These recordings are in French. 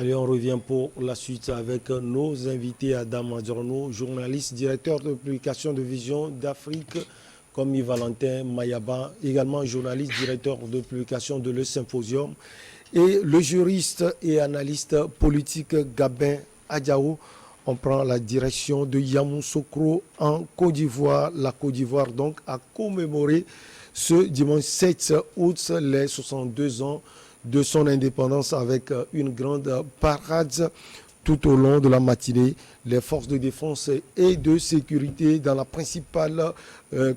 Allez, on revient pour la suite avec nos invités. Adam Adjorno, journaliste, directeur de publication de Vision d'Afrique, comme Valentin Mayaba, également journaliste, directeur de publication de Le Symposium, et le juriste et analyste politique Gabin Adjao. On prend la direction de Yamoussoukro en Côte d'Ivoire. La Côte d'Ivoire donc a commémoré ce dimanche 7 août les 62 ans de son indépendance avec une grande parade tout au long de la matinée. Les forces de défense et de sécurité dans la principale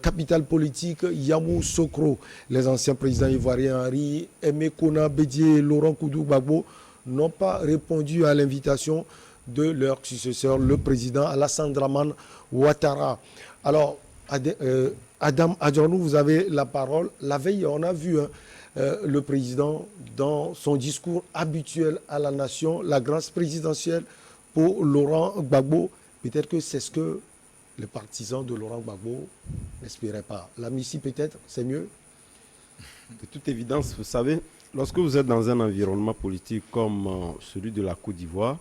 capitale politique, Yamoussoukro. Les anciens présidents ivoiriens Henri Aimé Kona Bédié et Laurent Koudou-Gbagbo n'ont pas répondu à l'invitation de leur successeur, le président Alassane Dramane Ouattara. Alors, Adam Adjorno, vous avez la parole. La veille, on a vu le président dans son discours habituel à la nation, la grâce présidentielle pour Laurent Gbagbo. Peut-être que c'est ce que les partisans de Laurent Gbagbo n'espéraient pas. L'amnistie peut-être, c'est mieux? De toute évidence, vous savez, lorsque vous êtes dans un environnement politique comme celui de la Côte d'Ivoire,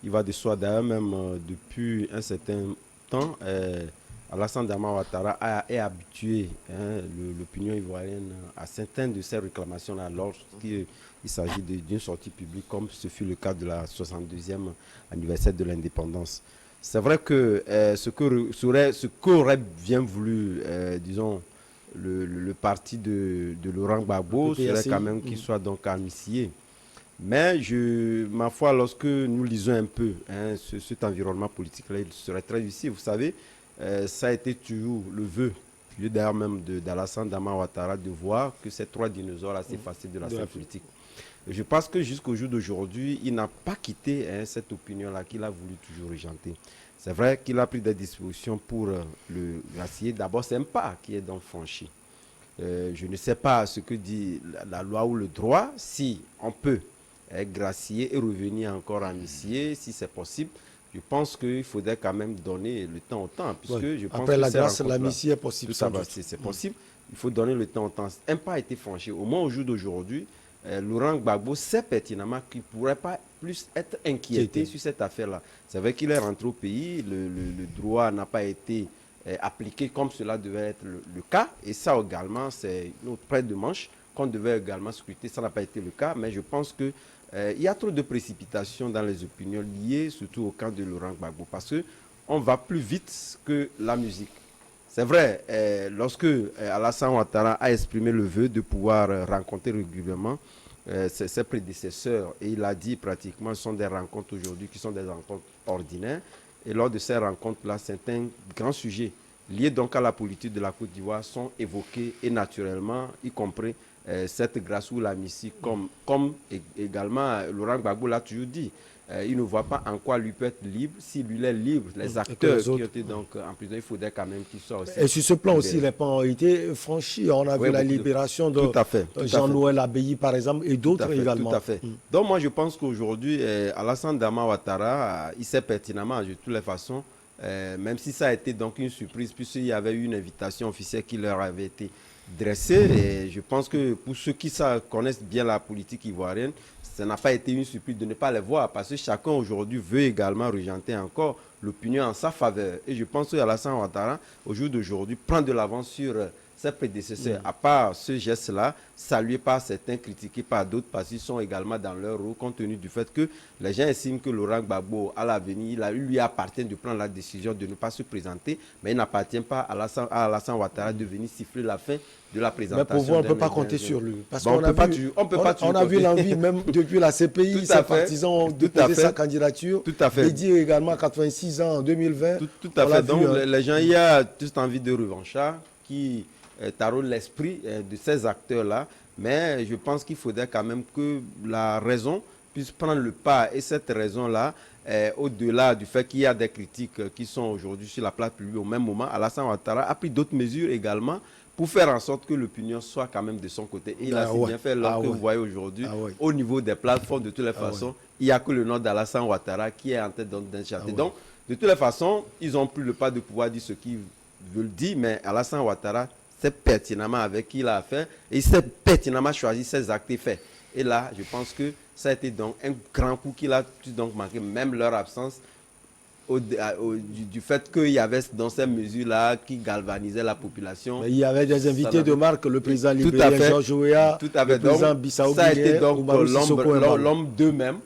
il va de soi d'ailleurs même depuis un certain temps, Alassane Dramane Ouattara est habitué, l'opinion ivoirienne, à certaines de ces réclamations-là lorsqu'il s'agit d'une sortie publique, comme ce fut le cas de la 62e anniversaire de l'indépendance. C'est vrai que ce qu'aurait bien voulu, disons, le parti de Laurent Gbagbo serait quand même qu'il soit donc amnistié. Mais ma foi, lorsque nous lisons un peu cet environnement politique-là, il serait très difficile. Vous savez, ça a été toujours le vœu, d'ailleurs même d'Alassane Dramane Ouattara, de voir que ces trois dinosaures s'effacer de la scène politique. Et je pense que jusqu'au jour d'aujourd'hui, il n'a pas quitté cette opinion-là qu'il a voulu toujours régenter. C'est vrai qu'il a pris des dispositions pour le gracier. D'abord, c'est un pas qui est donc franchi. Je ne sais pas ce que dit la loi ou le droit, si on peut gracier et revenir encore amnistier, si c'est possible. Je pense qu'il faudrait quand même donner le temps au temps. Puisque je pense après la grâce, l'amnistie est possible. C'est possible. Il faut donner le temps au temps. Un pas a été franchi. Au moins au jour d'aujourd'hui, Laurent Gbagbo sait pertinemment qu'il ne pourrait pas plus être inquiété sur cette affaire-là. C'est vrai qu'il est rentré au pays, le droit n'a pas été appliqué comme cela devait être le cas. Et ça également, c'est une autre paire de manches qu'on devait également scruter. Ça n'a pas été le cas, mais je pense que il y a trop de précipitation dans les opinions liées surtout au camp de Laurent Gbagbo parce qu'on va plus vite que la musique. C'est vrai, lorsque Alassane Ouattara a exprimé le vœu de pouvoir rencontrer régulièrement ses prédécesseurs, et il a dit pratiquement ce sont des rencontres aujourd'hui qui sont des rencontres ordinaires, et lors de ces rencontres-là, certains grands sujets liés donc à la politique de la Côte d'Ivoire sont évoqués et naturellement, y compris cette grâce ou l'amnistie, comme également Laurent Gbagbo l'a toujours dit. Il ne voit pas en quoi lui peut être libre. Si lui est libre, les acteurs qui ont été donc en prison, il faudrait quand même qu'ils soient aussi. Et sur ce plan aussi, les pas ont été franchis. On a vu la libération de Jean-Noël Abbaye, par exemple, et d'autres également. Tout à fait. Donc moi, je pense qu'aujourd'hui, Alassane Dramane Ouattara, il sait pertinemment, de toutes les façons, même si ça a été donc une surprise, puisqu'il y avait eu une invitation officielle qui leur avait été dressée. Et je pense que pour ceux qui connaissent bien la politique ivoirienne, ça n'a pas été une surprise de ne pas les voir parce que chacun aujourd'hui veut également regenter encore l'opinion en sa faveur. Et je pense qu'Alassane Ouattara, au jour d'aujourd'hui, prend de l'avance sur ses prédécesseurs. À part ce geste-là, salué par certains, critiqué par d'autres parce qu'ils sont également dans leur rôle, compte tenu du fait que les gens estiment que Laurent Gbagbo, à l'avenir, il lui appartient de prendre la décision de ne pas se présenter, mais il n'appartient pas à Alassane Ouattara de venir siffler la fin de la présentation. Mais pour vous, on ne peut pas compter sur lui. Parce qu'on a vu l'envie, même depuis la CPI, ses partisans ont déposé sa candidature. Tout à fait. Dédié également à 86 ans en 2020. Tout à fait. Donc, les gens, il y a toute envie de revanchard qui taraude l'esprit de ces acteurs-là. Mais je pense qu'il faudrait quand même que la raison puisse prendre le pas. Et cette raison-là, au-delà du fait qu'il y a des critiques qui sont aujourd'hui sur la place publique au même moment, Alassane Ouattara a pris d'autres mesures également pour faire en sorte que l'opinion soit quand même de son côté. Et il a si bien fait lorsque vous voyez aujourd'hui, au niveau des plateformes, de toutes les façons, il n'y a que le nom d'Alassane Ouattara qui est en tête d'un château. Donc, de toutes les façons, ils n'ont plus le pas de pouvoir dire ce qu'ils veulent dire, mais Alassane Ouattara sait pertinemment avec qui il a affaire et il sait pertinemment choisir ses actes et faits. Et là, je pense que ça a été donc un grand coup qui a donc manqué, même leur absence, du fait qu'il y avait dans ces mesures-là qui galvanisaient la population. Mais il y avait des invités de marque, le président libérien Georges Weah, le président Bissau ça a été donc l'homme l'homme d'eux-mêmes.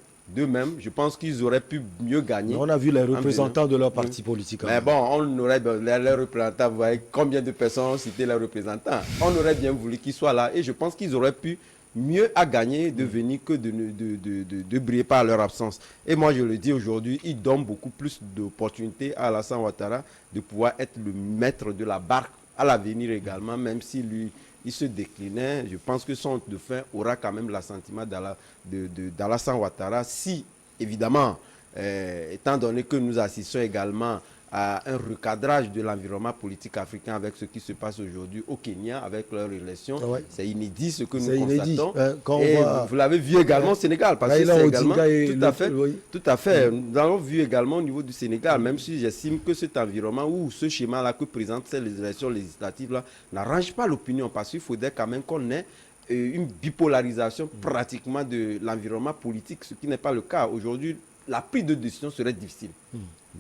Je pense qu'ils auraient pu mieux gagner. On a vu les représentants de leur parti politique. Mais bon, on aurait les représentants, vous voyez combien de personnes ont cité les représentants. On aurait bien voulu qu'ils soient là et je pense qu'ils auraient pu mieux à gagner de venir que de briller par leur absence. Et moi, je le dis aujourd'hui, ils donnent beaucoup plus d'opportunités à Alassane Ouattara de pouvoir être le maître de la barque à l'avenir également, même si lui, il se déclinait. Je pense que son de fin aura quand même l'assentiment d'Alassane Ouattara si, évidemment, étant donné que nous assistons également à un recadrage de l'environnement politique africain avec ce qui se passe aujourd'hui au Kenya, avec leur élection. Ouais. C'est inédit ce que nous constatons. Et vous l'avez vu également au Sénégal, parce que c'est également tout à fait. Nous l'avons vu également au niveau du Sénégal, même si j'estime que cet environnement ou ce schéma-là que présentent ces élections législatives-là n'arrange pas l'opinion, parce qu'il faudrait quand même qu'on ait une bipolarisation pratiquement de l'environnement politique, ce qui n'est pas le cas. Aujourd'hui, la prise de décision serait difficile.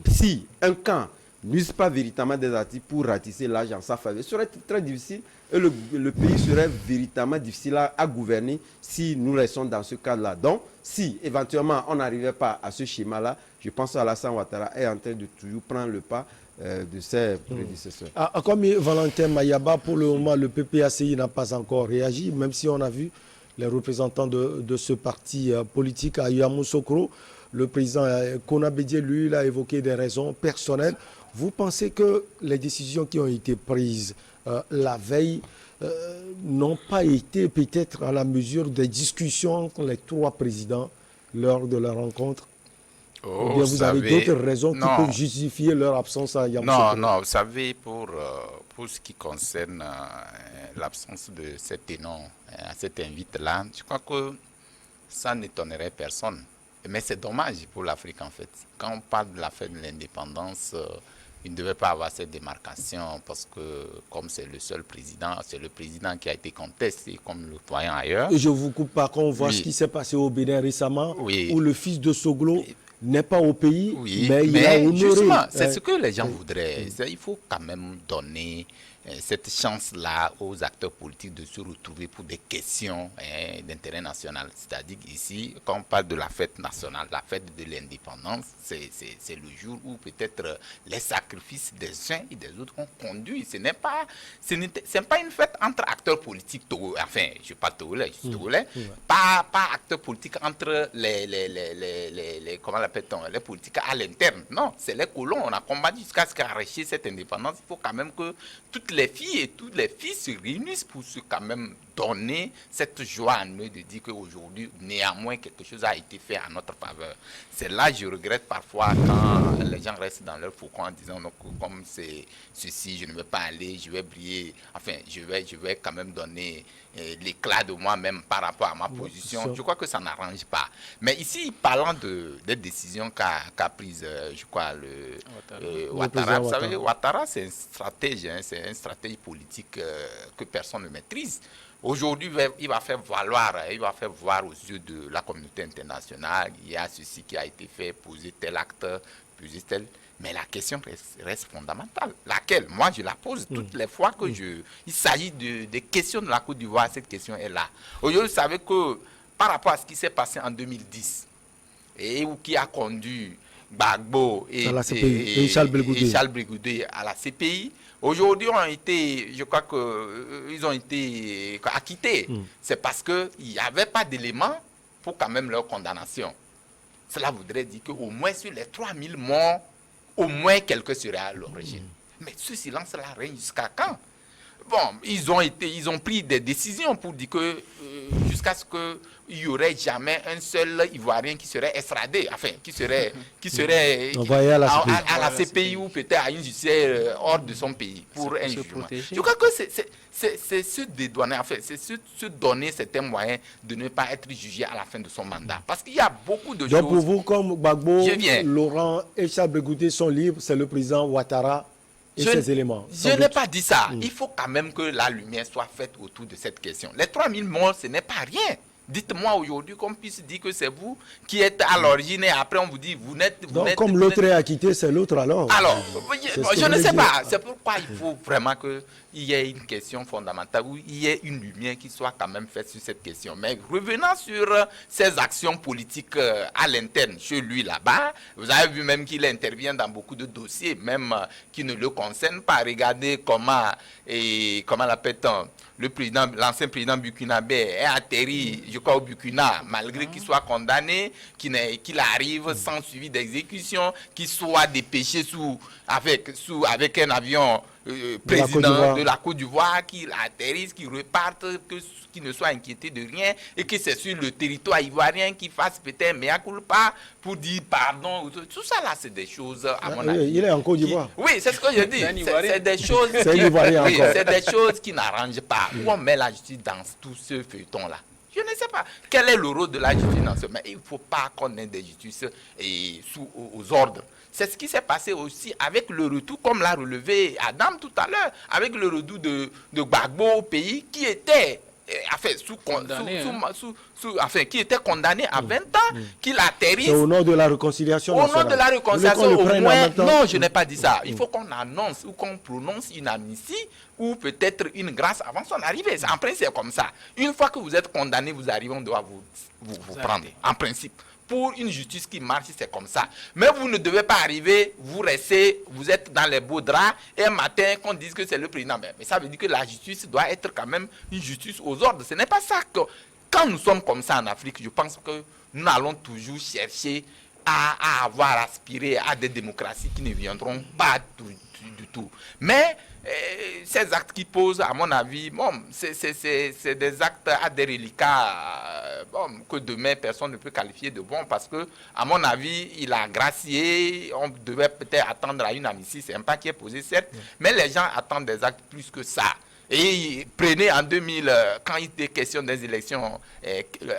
Si un camp n'use pas véritablement des articles pour ratisser l'âge en sa faveur, ce serait très difficile et le pays serait véritablement difficile à gouverner si nous restons dans ce cadre-là. Donc, si éventuellement on n'arrivait pas à ce schéma-là, je pense qu'Alassane Ouattara est en train de toujours prendre le pas de ses prédécesseurs. Comme Valentin Mayaba, pour le moment, le PPACI n'a pas encore réagi, même si on a vu les représentants de ce parti politique à Yamoussoukro. Le président Konabédié, lui, il a évoqué des raisons personnelles. Vous pensez que les décisions qui ont été prises la veille n'ont pas été peut-être à la mesure des discussions entre les trois présidents lors de la rencontre? Ou bien vous avez d'autres raisons qui peuvent justifier leur absence à Yamoussoukro? Non, vous savez, pour ce qui concerne l'absence de cet ténor, cet invite-là, je crois que ça n'étonnerait personne. Mais c'est dommage pour l'Afrique, en fait. Quand on parle de la fête de l'indépendance, il ne devait pas avoir cette démarcation parce que, comme c'est le seul président, c'est le président qui a été contesté, comme le voyons ailleurs. Et je vous coupe pas, quand on voit ce qui s'est passé au Bénin récemment, où le fils de Soglo n'est pas au pays, mais il a honoré. Justement, c'est ce que les gens voudraient. Il faut quand même donner cette chance-là aux acteurs politiques de se retrouver pour des questions d'intérêt national. C'est-à-dire qu'ici, quand on parle de la fête nationale, la fête de l'indépendance, c'est le jour où peut-être les sacrifices des uns et des autres ont conduit. Ce n'est pas une fête entre acteurs politiques, enfin, je ne suis pas togolais, je suis togolais, pas acteurs politiques entre comment l'appelle-t-on, les politiques à l'interne. Non, c'est les colons. On a combattu jusqu'à ce qu'arracher cette indépendance. Il faut quand même que toutes les filles et tous les fils se réunissent pour se quand même donner cette joie en eux de dire qu'aujourd'hui, néanmoins, quelque chose a été fait à notre faveur. C'est là que je regrette parfois quand les gens restent dans leur faucon en disant donc, comme c'est ceci, je ne vais pas aller, je vais briller. Enfin, je vais quand même donner l'éclat de moi-même par rapport à ma position. Je crois que ça n'arrange pas. Mais ici, parlant des décisions qu'a prises, je crois, Ouattara. Vous savez, Ouattara, c'est un stratège, c'est un stratège politique que personne ne maîtrise. Aujourd'hui, il va faire voir aux yeux de la communauté internationale, il y a ceci qui a été fait, poser tel acte, poser tel. Mais la question reste fondamentale. Laquelle? Moi, je la pose toutes les fois que il s'agit des questions de la Côte d'Ivoire, cette question est là. Aujourd'hui, vous savez que par rapport à ce qui s'est passé en 2010, et qui a conduit Gbagbo et Charles Brigoudé à la CPI, aujourd'hui, je crois qu'ils ont été acquittés. C'est parce qu'il n'y avait pas d'éléments pour quand même leur condamnation. Cela voudrait dire qu'au moins sur les 3000 morts, au moins quelques seraient à l'origine. Mais ce silence-là règne jusqu'à quand? Bon, ils ont pris des décisions pour dire que jusqu'à ce qu'il n'y aurait jamais un seul Ivoirien qui serait extradé, enfin, qui serait envoyé à la CPI ou peut-être à une judiciaire hors de son pays pour un jugement. Je crois que c'est se dédouaner, enfin, c'est se donner certains moyens de ne pas être jugé à la fin de son mandat. Parce qu'il y a beaucoup de choses. Donc pour vous, comme Gbagbo, Laurent et Charles Brigoudé sont libres, c'est le président Ouattara et ses éléments. Je n'ai pas dit ça. Il faut quand même que la lumière soit faite autour de cette question. Les 3000 morts, ce n'est pas rien. Dites-moi aujourd'hui qu'on puisse dire que c'est vous qui êtes à l'origine et après on vous dit vous n'êtes... Donc comme l'autre est acquitté, c'est l'autre alors. Alors, je ne sais pas. Dire. C'est pourquoi il faut vraiment qu'il y ait une question fondamentale, où il y ait une lumière qui soit quand même faite sur cette question. Mais revenant sur ses actions politiques à l'interne, chez lui là-bas, vous avez vu même qu'il intervient dans beaucoup de dossiers, même qui ne le concernent pas. Regardez comment l'appelle-t-on, l'ancien président burkinabé est atterri, je crois, au Burkina, malgré qu'il soit condamné, qu'il arrive sans suivi d'exécution, qu'il soit dépêché avec un avion président de la Côte d'Ivoire, qu'il atterrisse, qu'il reparte, qu'il ne soit inquiété de rien, et que c'est sur le territoire ivoirien qu'il fasse peut-être mea culpa pour dire pardon. Tout ça là, c'est des choses, à mon avis. Il est en Côte d'Ivoire. Oui, c'est ce que je dis. C'est des choses c'est des choses qui n'arrangent pas. Où on met la justice dans tout ce feuilleton-là? Je ne sais pas. Quel est le rôle de la justice dans ce... Mais il ne faut pas qu'on ait des justices aux ordres. C'est ce qui s'est passé aussi avec le retour, comme l'a relevé Adam tout à l'heure, avec le retour de Gbagbo au pays qui était... qui était condamné à 20 ans, qu'il atterrisse. C'est au nom de la réconciliation nationale. Au nom de la réconciliation, au moins. Non, je n'ai pas dit ça. Il faut qu'on annonce ou qu'on prononce une amnistie ou peut-être une grâce avant son arrivée. En principe, c'est comme ça. Une fois que vous êtes condamné, vous arrivez, on doit vous prendre. En principe. Pour une justice qui marche, c'est comme ça. Mais vous ne devez pas arriver, vous êtes dans les beaux draps, et un matin, qu'on dise que c'est le président. Mais ça veut dire que la justice doit être quand même une justice aux ordres. Ce n'est pas ça que... Quand nous sommes comme ça en Afrique, je pense que nous allons toujours chercher à avoir aspiré à des démocraties qui ne viendront pas du tout. Mais... ces actes qui posent, à mon avis, bon, c'est des actes à des reliquats que demain personne ne peut qualifier de bon parce que, à mon avis, il a gracié. On devait peut-être attendre à une amnistie, c'est un pas qui est posé, certes, mais les gens attendent des actes plus que ça. Et prenez en 2000, quand il était question des élections,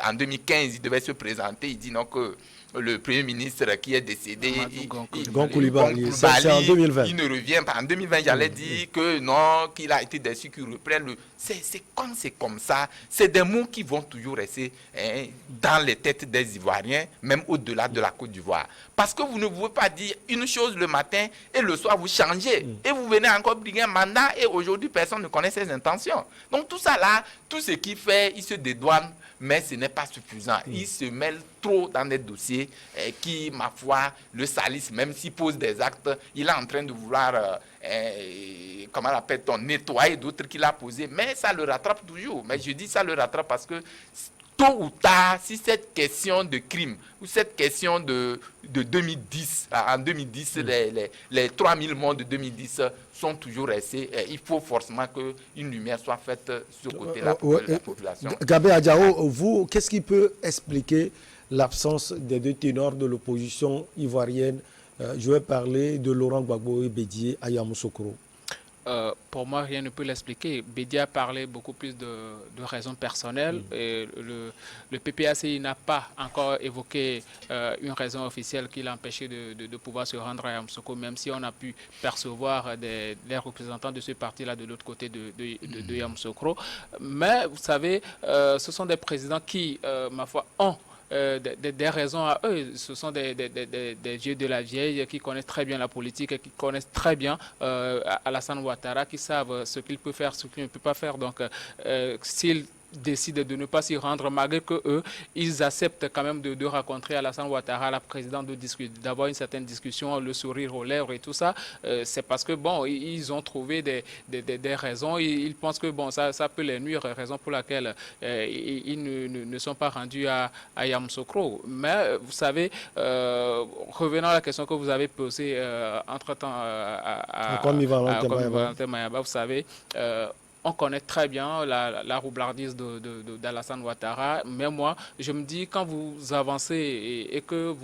en 2015, il devait se présenter, il dit non que le Premier ministre qui est décédé, Gon Coulibaly, c'est en 2020. Il ne revient pas. En 2020, j'allais dire que non, qu'il a été déçu, qu'il reprenne le... C'est comme ça. C'est des mots qui vont toujours rester dans les têtes des Ivoiriens, même au-delà de la Côte d'Ivoire. Parce que vous ne pouvez pas dire une chose le matin et le soir vous changez. Et vous venez encore briguer un mandat et aujourd'hui personne ne connaît ses intentions. Donc tout ça là, tout ce qu'il fait, il se dédouane, mais ce n'est pas suffisant. Il se mêle trop dans des dossiers qui, ma foi, le salissent. Même s'il pose des actes, il est en train de vouloir, comment l'appelle-t-on, nettoyer d'autres qu'il a posés. Mais ça le rattrape toujours. Mais je dis ça le rattrape parce que tôt ou tard, si cette question de crime ou cette question de 2010, en 2010, les 3000 morts de 2010 sont toujours restés, il faut forcément qu'une lumière soit faite sur ce côté-là pour la population. Gabé Adjao, vous, qu'est-ce qui peut expliquer l'absence des deux ténors de l'opposition ivoirienne? Je vais parler de Laurent Gbagbo et Bédié à Yamoussoukro. Pour moi, rien ne peut l'expliquer. Bédié a parlé beaucoup plus de raisons personnelles. Et le PPACI n'a pas encore évoqué une raison officielle qui l'a empêché de pouvoir se rendre à Yamoussoukro, même si on a pu percevoir des représentants de ce parti-là de l'autre côté de Yamoussoukro. Mais vous savez, ce sont des présidents qui, ma foi, ont des raisons à eux. Ce sont des vieux de la vieille qui connaissent très bien la politique et qui connaissent très bien Alassane Ouattara, qui savent ce qu'il peut faire, ce qu'il ne peut pas faire. Donc, s'ils décident de ne pas s'y rendre, malgré qu'eux, ils acceptent quand même de rencontrer Alassane Ouattara, la présidente, d'avoir une certaine discussion, le sourire aux lèvres et tout ça. C'est parce que, bon, ils ont trouvé des raisons. Ils pensent que, bon, ça peut les nuire, raison pour laquelle ils ne sont pas rendus à Yamoussoukro. Mais, vous savez, revenant à la question que vous avez posée entre-temps à Valentin Mayaba, vous savez, on connaît très bien la roublardise d'Alassane Ouattara, mais moi, je me dis, quand vous avancez et que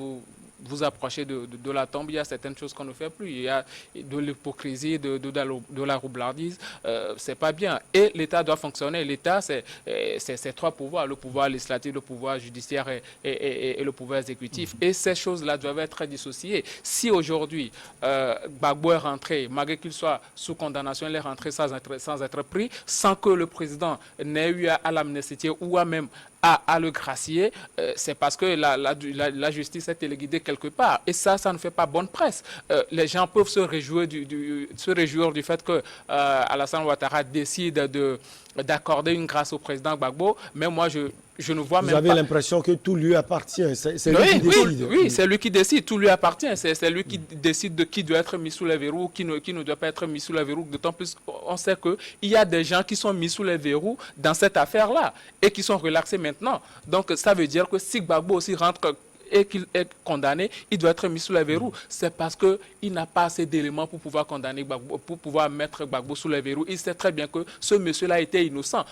vous approchez de la tombe, il y a certaines choses qu'on ne fait plus. Il y a de l'hypocrisie, de la roublardise. C'est pas bien. Et l'État doit fonctionner. L'État, c'est trois pouvoirs, le pouvoir législatif, le pouvoir judiciaire et le pouvoir exécutif. Et ces choses-là doivent être dissociées. Si aujourd'hui, Gbagbo est rentré, malgré qu'il soit sous condamnation, il est rentré sans être pris, sans que le président n'ait eu à l'amnistier ou à même à le gracier, c'est parce que la justice est téléguidée quelque part. Et ça ne fait pas bonne presse. Les gens peuvent se réjouir du fait que Alassane Ouattara décide d'accorder une grâce au président Gbagbo, mais moi je ne vois même pas... Vous avez l'impression que tout lui appartient, c'est lui qui décide. Oui, c'est lui qui décide, tout lui appartient, c'est lui qui décide de qui doit être mis sous les verrous, qui ne doit pas être mis sous les verrous, d'autant plus qu'on sait qu'il y a des gens qui sont mis sous les verrous dans cette affaire-là et qui sont relaxés maintenant. Donc ça veut dire que si Gbagbo aussi rentre et qu'il est condamné, il doit être mis sous les verrous. C'est parce qu'il n'a pas assez d'éléments pour pouvoir condamner Gbagbo, pour pouvoir mettre Gbagbo sous les verrous. Il sait très bien que ce monsieur-là était innocent.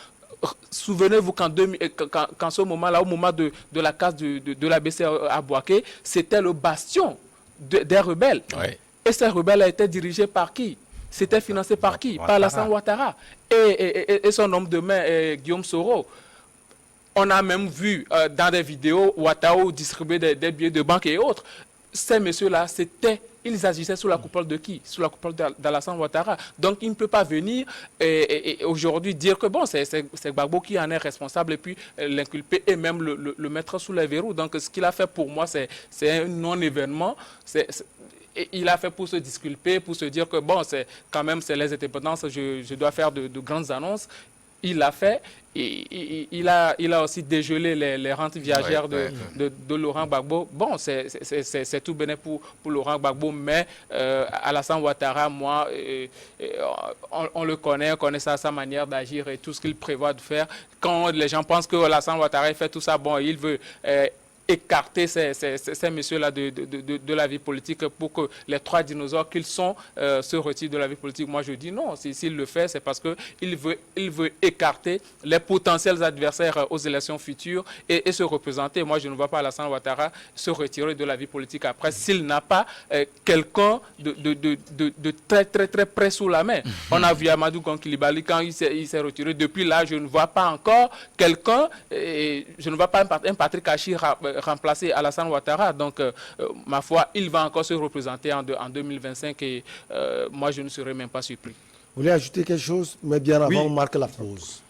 Souvenez-vous qu'en ce moment-là, au moment de la casse de l'ABC à Bouaké, c'était le bastion des rebelles. Ouais. Et ces rebelles a été dirigés par qui? C'était financé par qui? Par Alassane Ouattara. Et son homme de main, Guillaume Soro. On a même vu dans des vidéos Ouattara distribuer des billets de banque et autres. Ces messieurs-là, ils agissaient sous la coupole de qui? Sous la coupole d'Alassane Ouattara. Donc, il ne peut pas venir et aujourd'hui dire que bon, c'est Gbagbo qui en est responsable et puis l'inculper et même le mettre sous les verrous. Donc, ce qu'il a fait pour moi, c'est un non-événement. Il a fait pour se disculper, pour se dire que bon, quand même, c'est les indépendances, je dois faire de grandes annonces. Il l'a fait. Il a aussi dégelé les rentes viagères de Laurent Gbagbo. Bon, c'est tout bénin pour Laurent Gbagbo, mais Alassane Ouattara, moi, on le connaît, on connaît sa manière d'agir et tout ce qu'il prévoit de faire. Quand les gens pensent que Alassane Ouattara fait tout ça, bon, il veut écarter ces messieurs-là de la vie politique pour que les trois dinosaures qu'ils sont se retirent de la vie politique. Moi, je dis non. S'il le fait, c'est parce qu'il veut écarter les potentiels adversaires aux élections futures et se représenter. Moi, je ne vois pas Alassane Ouattara se retirer de la vie politique après s'il n'a pas quelqu'un de très, très, très près sous la main. On a vu Amadou Gonkilibali quand il s'est retiré. Depuis là, je ne vois pas encore quelqu'un, je ne vois pas un Patrick Achir remplacer Alassane Ouattara. Donc, ma foi, il va encore se représenter en 2025 et moi, je ne serai même pas surpris. Vous voulez ajouter quelque chose? Mais bien avant, Oui. on marque la pause.